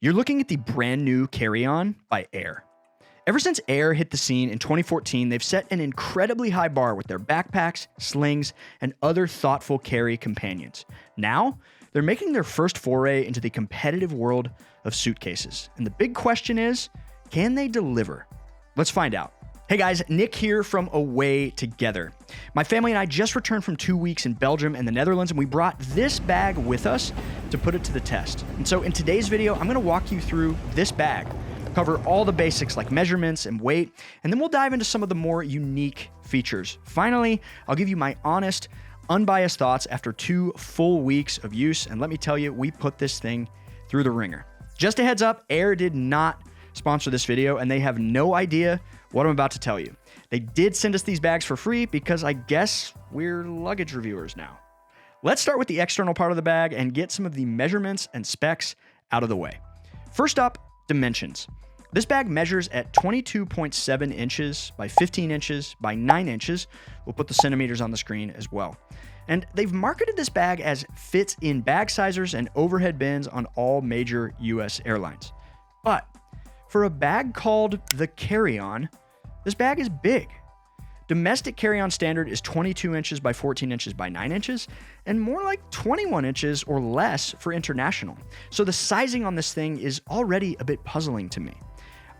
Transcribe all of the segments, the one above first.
You're looking at the brand new Carry On by AER. Ever since AER hit the scene in 2014, they've set an incredibly high bar with their backpacks, slings, and other thoughtful carry companions. Now, they're making their first foray into the competitive world of suitcases. And the big question is, can they deliver? Let's find out. Hey guys, Nick here from Away Together. My family and I just returned from 2 weeks in Belgium and the Netherlands, and we brought this bag with us to put it to the test. And so in today's video, I'm gonna walk you through this bag, cover all the basics like measurements and weight, and then we'll dive into some of the more unique features. Finally, I'll give you my honest, unbiased thoughts after 2 full weeks of use, and let me tell you, we put this thing through the ringer. Just a heads up, AER did not sponsor this video, and they have no idea what I'm about to tell you. They did send us these bags for free because I guess we're luggage reviewers now. Let's start with the external part of the bag and get some of the measurements and specs out of the way. First up, dimensions. This bag measures at 22.7 inches by 15 inches by 9 inches. We'll put the centimeters on the screen as well. And they've marketed this bag as fits in bag sizers and overhead bins on all major US airlines. But for a bag called the Carry On, this bag is big. Domestic carry-on standard is 22 inches by 14 inches by 9 inches, and more like 21 inches or less for international. So the sizing on this thing is already a bit puzzling to me.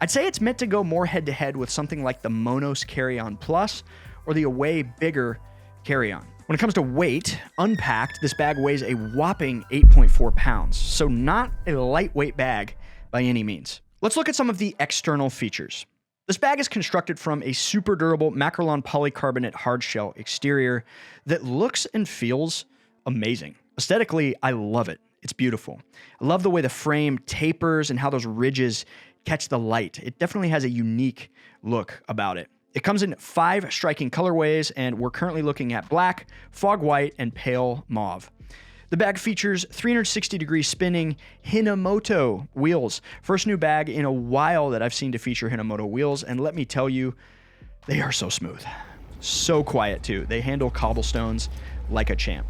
I'd say it's meant to go more head-to-head with something like the Monos Carry-On Plus or the Away Bigger Carry-On. When it comes to weight, unpacked, this bag weighs a whopping 8.4 pounds, so not a lightweight bag by any means. Let's look at some of the external features. This bag is constructed from a super durable Macrolon polycarbonate hardshell exterior that looks and feels amazing. Aesthetically, I love it. It's beautiful. I love the way the frame tapers and how those ridges catch the light. It definitely has a unique look about it. It comes in 5 striking colorways, and we're currently looking at black, fog white, and pale mauve. The bag features 360-degree spinning Hinomoto wheels. First new bag in a while that I've seen to feature Hinomoto wheels, and let me tell you, they are so smooth. So quiet too. They handle cobblestones like a champ.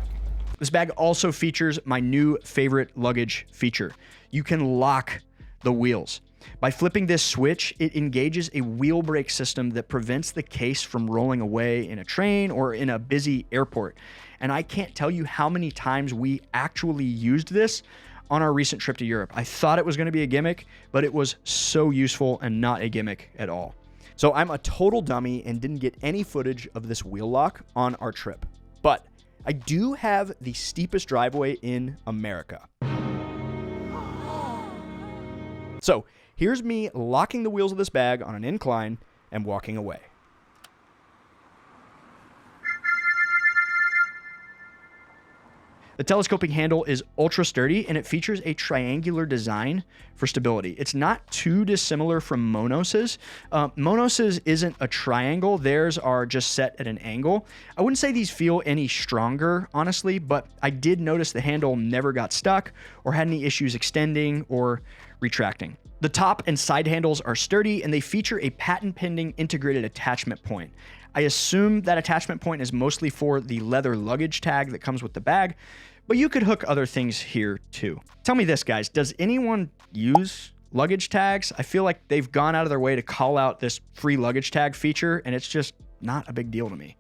This bag also features my new favorite luggage feature. You can lock the wheels. By flipping this switch, it engages a wheel brake system that prevents the case from rolling away in a train or in a busy airport. And I can't tell you how many times we actually used this on our recent trip to Europe. I thought it was going to be a gimmick, but it was so useful and not a gimmick at all. So I'm a total dummy and didn't get any footage of this wheel lock on our trip. But I do have the steepest driveway in America. So here's me locking the wheels of this bag on an incline and walking away. The telescoping handle is ultra sturdy, and it features a triangular design for stability. It's not too dissimilar from Monos's. Monos's isn't a triangle. Theirs are just set at an angle. I wouldn't say these feel any stronger, honestly, but I did notice the handle never got stuck or had any issues extending or retracting. The top and side handles are sturdy, and they feature a patent-pending integrated attachment point. I assume that attachment point is mostly for the leather luggage tag that comes with the bag, but you could hook other things here too. Tell me this, guys, does anyone use luggage tags? I feel like they've gone out of their way to call out this free luggage tag feature, and it's just not a big deal to me.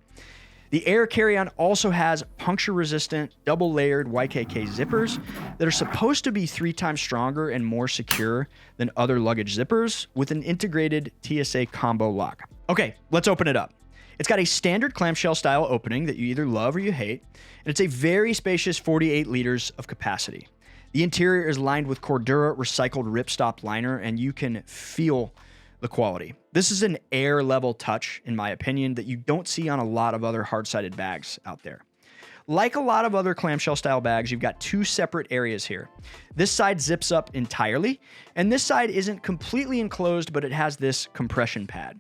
The AER Carry On also has puncture-resistant, double-layered YKK zippers that are supposed to be 3 times stronger and more secure than other luggage zippers with an integrated TSA combo lock. Okay, let's open it up. It's got a standard clamshell style opening that you either love or you hate, and it's a very spacious 48 liters of capacity. The interior is lined with Cordura recycled ripstop liner, and you can feel the quality. This is an AER level touch, in my opinion, that you don't see on a lot of other hard-sided bags out there. Like a lot of other clamshell style bags, you've got 2 separate areas here. This side zips up entirely, and this side isn't completely enclosed, but it has this compression pad.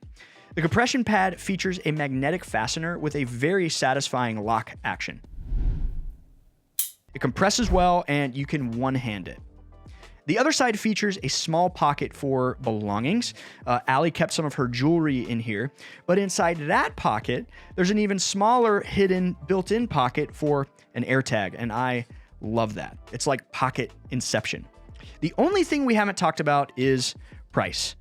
The compression pad features a magnetic fastener with a very satisfying lock action. It compresses well, and you can one-hand it. The other side features a small pocket for belongings. Allie kept some of her jewelry in here, but inside that pocket, there's an even smaller hidden built-in pocket for an AirTag, and I love that. It's like pocket inception. The only thing we haven't talked about is price.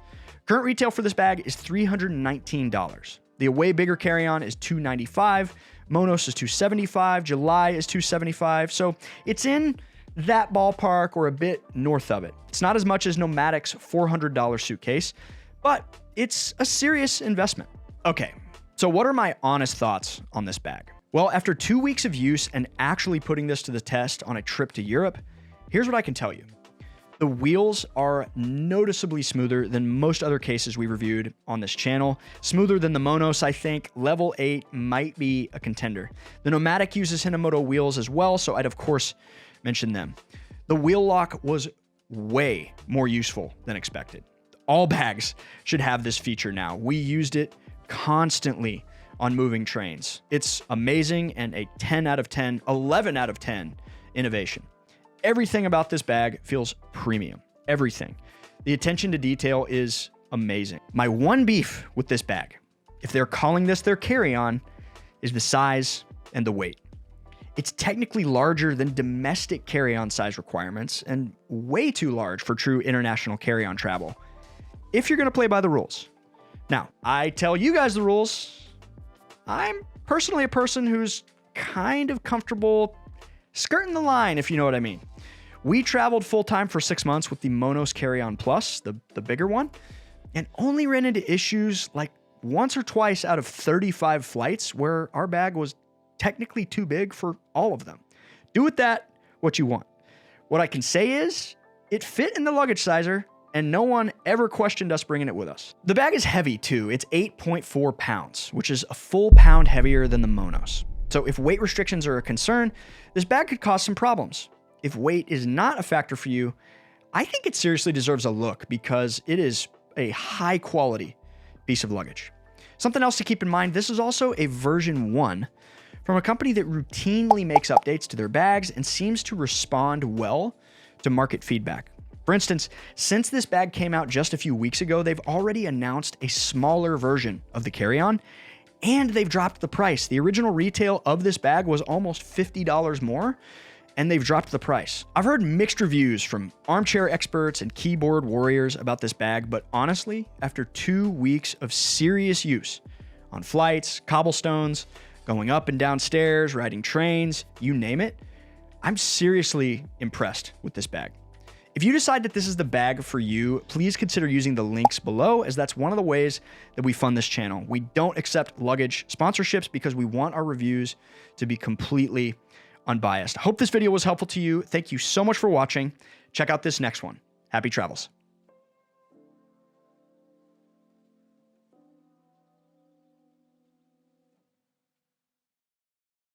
Current retail for this bag is $319. The Away Bigger carry-on is $295. Monos is $275. July is $275. So it's in that ballpark or a bit north of it. It's not as much as Nomadic's $400 suitcase, but it's a serious investment. Okay, so what are my honest thoughts on this bag? Well, after 2 weeks of use and actually putting this to the test on a trip to Europe, here's what I can tell you. The wheels are noticeably smoother than most other cases we reviewed on this channel. Smoother than the Monos, I think. Level 8 might be a contender. The Nomadic uses Hinomoto wheels as well, so I'd of course mention them. The wheel lock was way more useful than expected. All bags should have this feature now. We used it constantly on moving trains. It's amazing and a 10 out of 10, 11 out of 10 innovation. Everything about this bag feels premium. Everything. The attention to detail is amazing. My one beef with this bag, if they're calling this their carry-on, is the size and the weight. It's technically larger than domestic carry-on size requirements and way too large for true international carry-on travel, if you're going to play by the rules. Now, I tell you guys the rules. I'm personally a person who's kind of comfortable skirting the line, if you know what I mean. We traveled full-time for 6 months with the Monos Carry-On Plus, the bigger one, and only ran into issues like once or twice out of 35 flights where our bag was technically too big for all of them. Do with that what you want. What I can say is it fit in the luggage sizer and no one ever questioned us bringing it with us. The bag is heavy too. It's 8.4 pounds, which is a full pound heavier than the Monos. So if weight restrictions are a concern, this bag could cause some problems. If weight is not a factor for you, I think it seriously deserves a look because it is a high quality piece of luggage. Something else to keep in mind, this is also a version 1 from a company that routinely makes updates to their bags and seems to respond well to market feedback. For instance, since this bag came out just a few weeks ago, they've already announced a smaller version of the carry-on, and they've dropped the price. The original retail of this bag was almost $50 more, and they've dropped the price. I've heard mixed reviews from armchair experts and keyboard warriors about this bag, but honestly, after 2 weeks of serious use on flights, cobblestones, going up and down stairs, riding trains, you name it, I'm seriously impressed with this bag. If you decide that this is the bag for you, please consider using the links below, as that's one of the ways that we fund this channel. We don't accept luggage sponsorships because we want our reviews to be completely unbiased. I hope this video was helpful to you. Thank you so much for watching. Check out this next one. Happy travels.